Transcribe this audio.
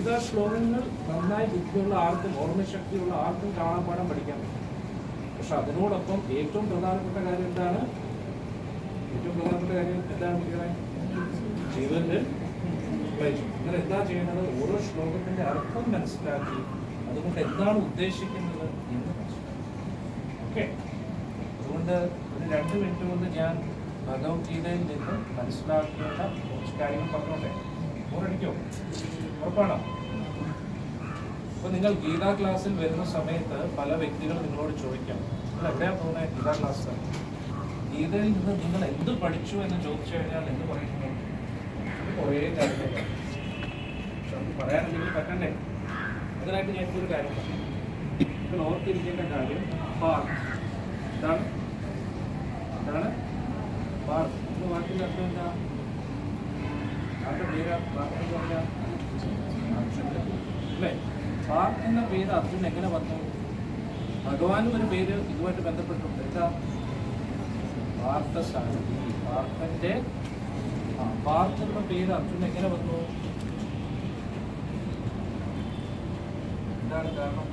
ഗീതാ ശ്ലോകങ്ങൾ നന്നായി ബുദ്ധിയുള്ള ആർക്കും ഓർമ്മശക്തിയുള്ള ആർക്കും കാണാപ്പാഠം പഠിക്കാൻ പറ്റും. പക്ഷെ അതിനോടൊപ്പം ഏറ്റവും പ്രധാനപ്പെട്ട കാര്യം എന്താണ്? ജീവന്റെ നിങ്ങൾ എന്താ ചെയ്യുന്നത്? ഓരോ ശ്ലോകത്തിന്റെ അർത്ഥം മനസ്സിലാക്കി അതുകൊണ്ട് എന്താണ് ഉദ്ദേശിക്കുന്നത് എന്ന് മനസ്സിലാക്കി. ഓക്കെ, അതുകൊണ്ട് ഒരു 2 മിനിറ്റ് കൊണ്ട് ഞാൻ ഭഗവത്ഗീതയിൽ നിന്ന് മനസ്സിലാക്കേണ്ട കുറച്ച് കാര്യങ്ങൾ പറഞ്ഞോട്ടെ. ബോറടിക്കോ? ഉറപ്പാണോ? അപ്പൊ നിങ്ങൾ ഗീതാ ക്ലാസ്സിൽ വരുന്ന സമയത്ത് പല വ്യക്തികൾ നിങ്ങളോട് ചോദിക്കാം, നിങ്ങൾ എവിടെയാ പോകുന്നത് ഗീതാ ക്ലാസ്? ഗീതയിൽ നിന്ന് നിങ്ങൾ എന്ത് പഠിച്ചു എന്ന് ചോദിച്ചു കഴിഞ്ഞാൽ എന്ത് പറയുന്നു? കുറേ കാര്യങ്ങൾ പക്ഷെ അത് പറയാനെന്തെങ്കിലും പറ്റണ്ടേ? അതിനായിട്ട് ഞാനിപ്പോൾ കാര്യം പറഞ്ഞു. നിങ്ങൾ ഓർത്തിരിക്കേണ്ട കാര്യം പാർട്ട്. എന്താണ് പാർട്ട് എന്ന വാക്കിന്റെ അർത്ഥം എന്താ? ആരുടെ പേര് പാർട്ട് എന്ന് പറഞ്ഞാൽ അല്ലേ? പാർട്ട് എന്ന പേര് അർജുൻ എങ്ങനെ വന്നു? ഭഗവാനും ഒരു പേര് ഇതുമായിട്ട് ബന്ധപ്പെട്ടിട്ടുണ്ട്. എന്താ? പാർത്ഥസാരഥി. പാർത്ഥന്റെ പാർത്ഥ എന്ന പേര് അർജുൻ എങ്ങനെ വന്നു? എന്താണ് കാരണം?